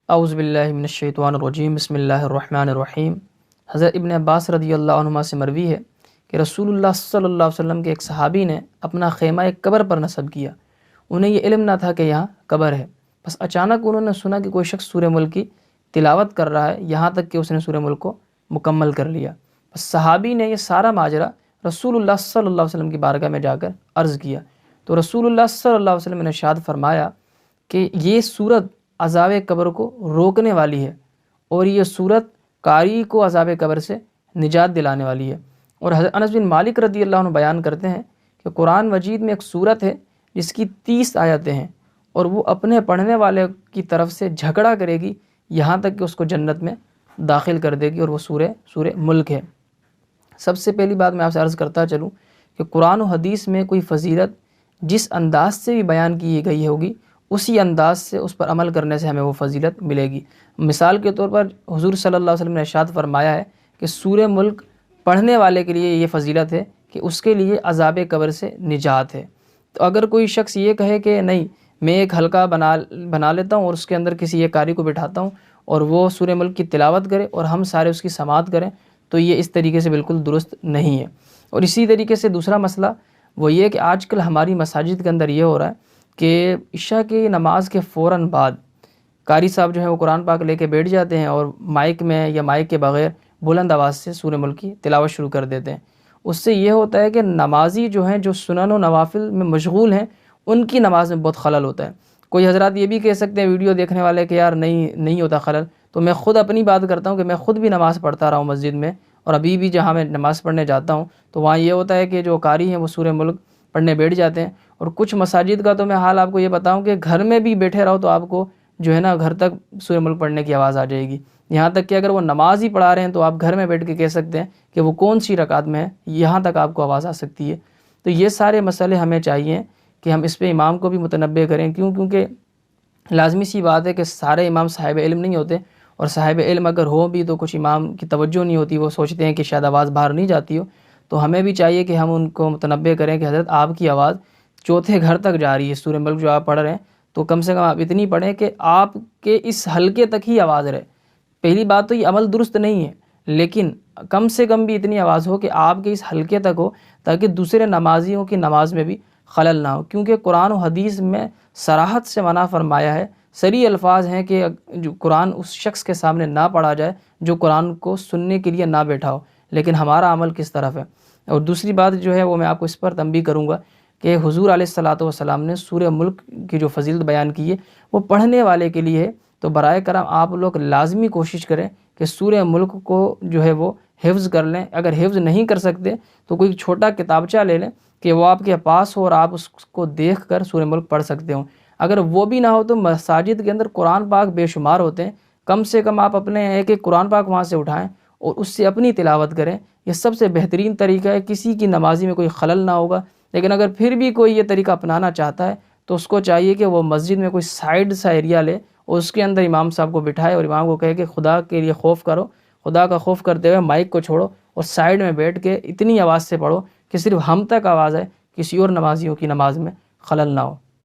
اعوذ باللہ من الشیطان الرجیم، بسم اللہ الرحمن الرحیم۔ حضرت ابن عباس رضی اللہ عنہما سے مروی ہے کہ رسول اللہ صلی اللہ علیہ وسلم کے ایک صحابی نے اپنا خیمہ ایک قبر پر نصب کیا۔ انہیں یہ علم نہ تھا کہ یہاں قبر ہے، بس اچانک انہوں نے سنا کہ کوئی شخص سورہ ملک کی تلاوت کر رہا ہے، یہاں تک کہ اس نے سورہ ملک کو مکمل کر لیا۔ بس صحابی نے یہ سارا ماجرا رسول اللہ صلی اللہ علیہ وسلم کی بارگاہ میں جا کر عرض کیا، تو رسول اللہ صلی اللہ علیہ وسلم نے ارشاد فرمایا کہ یہ صورت عذاب قبر کو روکنے والی ہے، اور یہ صورت قاری کو عذاب قبر سے نجات دلانے والی ہے۔ اور حضرت انس بن مالک رضی اللہ عنہ بیان کرتے ہیں کہ قرآن مجید میں ایک صورت ہے جس کی 30 آیتیں ہیں، اور وہ اپنے پڑھنے والے کی طرف سے جھگڑا کرے گی یہاں تک کہ اس کو جنت میں داخل کر دے گی، اور وہ سورہ ملک ہے۔ سب سے پہلی بات میں آپ سے عرض کرتا چلوں کہ قرآن و حدیث میں کوئی فضیلت جس انداز سے بھی بیان کی گئی ہوگی، اسی انداز سے اس پر عمل کرنے سے ہمیں وہ فضیلت ملے گی۔ مثال کے طور پر حضور صلی اللہ علیہ وسلم نے ارشاد فرمایا ہے کہ سورہ ملک پڑھنے والے کے لیے یہ فضیلت ہے کہ اس کے لیے عذاب قبر سے نجات ہے۔ تو اگر کوئی شخص یہ کہے کہ نہیں، میں ایک حلقہ بنا لیتا ہوں اور اس کے اندر کسی ایک قاری کو بٹھاتا ہوں اور وہ سورہ ملک کی تلاوت کرے اور ہم سارے اس کی سماعت کریں، تو یہ اس طریقے سے بالکل درست نہیں ہے۔ اور اسی طریقے سے دوسرا مسئلہ وہ یہ کہ آج کل ہماری مساجد کے اندر یہ ہو رہا ہے کہ عشاء کی نماز کے فوراً بعد قاری صاحب جو ہے وہ قرآن پاک لے کے بیٹھ جاتے ہیں اور مائک میں یا مائک کے بغیر بلند آواز سے سورہ ملک کی تلاوت شروع کر دیتے ہیں۔ اس سے یہ ہوتا ہے کہ نمازی جو ہیں، جو سنن و نوافل میں مشغول ہیں، ان کی نماز میں بہت خلل ہوتا ہے۔ کوئی حضرات یہ بھی کہہ سکتے ہیں ویڈیو دیکھنے والے کہ یار نہیں ہوتا خلل، تو میں خود اپنی بات کرتا ہوں کہ میں خود بھی نماز پڑھتا رہا ہوں مسجد میں، اور ابھی بھی جہاں میں نماز پڑھنے جاتا ہوں تو وہاں یہ ہوتا ہے کہ جو قاری ہیں وہ سورہ ملک پڑھنے بیٹھ جاتے ہیں۔ اور کچھ مساجد کا تو میں حال آپ کو یہ بتاؤں کہ گھر میں بھی بیٹھے رہو تو آپ کو جو ہے نا گھر تک سورہ ملک پڑھنے کی آواز آ جائے گی، یہاں تک کہ اگر وہ نماز ہی پڑھا رہے ہیں تو آپ گھر میں بیٹھ کے کہہ سکتے ہیں کہ وہ کون سی رکعت میں ہے، یہاں تک آپ کو آواز آ سکتی ہے۔ تو یہ سارے مسئلے ہمیں چاہیے کہ ہم اس پہ امام کو بھی متنبہ کریں، کیونکہ لازمی سی بات ہے کہ سارے امام صاحب علم نہیں ہوتے، اور صاحب علم اگر ہو بھی تو کچھ امام کی توجہ نہیں ہوتی، وہ سوچتے ہیں کہ شاید آواز باہر نہیں جاتی ہو۔ تو ہمیں بھی چاہیے کہ ہم ان کو متنبہ کریں کہ حضرت آپ کی آواز چوتھے گھر تک جا رہی ہے، سورہ ملک جو آپ پڑھ رہے ہیں تو کم سے کم آپ اتنی پڑھیں کہ آپ کے اس حلقے تک ہی آواز رہے۔ پہلی بات تو یہ عمل درست نہیں ہے، لیکن کم سے کم بھی اتنی آواز ہو کہ آپ کے اس حلقے تک ہو، تاکہ دوسرے نمازیوں کی نماز میں بھی خلل نہ ہو۔ کیونکہ قرآن و حدیث میں صراحت سے منع فرمایا ہے، صریح الفاظ ہیں کہ جو قرآن اس شخص کے سامنے نہ پڑھا جائے جو قرآن کو سننے کے لیے نہ بیٹھا ہو، لیکن ہمارا عمل کس طرف ہے۔ اور دوسری بات جو ہے وہ میں آپ کو اس پر تنبیہ کروں گا کہ حضور علیہ الصلاۃ والسلام نے سورہ ملک کی جو فضیلت بیان کی ہے وہ پڑھنے والے کے لیے ہے۔ تو برائے کرم آپ لوگ لازمی کوشش کریں کہ سورہ ملک کو جو ہے وہ حفظ کر لیں۔ اگر حفظ نہیں کر سکتے تو کوئی چھوٹا کتابچہ لے لیں کہ وہ آپ کے پاس ہو اور آپ اس کو دیکھ کر سورہ ملک پڑھ سکتے ہوں۔ اگر وہ بھی نہ ہو تو مساجد کے اندر قرآن پاک بے شمار ہوتے ہیں، کم سے کم آپ اپنے ایک قرآن پاک وہاں سے اٹھائیں اور اس سے اپنی تلاوت کریں۔ یہ سب سے بہترین طریقہ ہے، کسی کی نمازی میں کوئی خلل نہ ہوگا۔ لیکن اگر پھر بھی کوئی یہ طریقہ اپنانا چاہتا ہے تو اس کو چاہیے کہ وہ مسجد میں کوئی سائیڈ سا ایریا لے اور اس کے اندر امام صاحب کو بٹھائے اور امام کو کہے کہ خدا کے لیے خوف کرو، خدا کا خوف کرتے ہوئے مائک کو چھوڑو اور سائیڈ میں بیٹھ کے اتنی آواز سے پڑھو کہ صرف ہم تک آواز آئے، کسی اور نمازیوں کی نماز میں خلل نہ ہو۔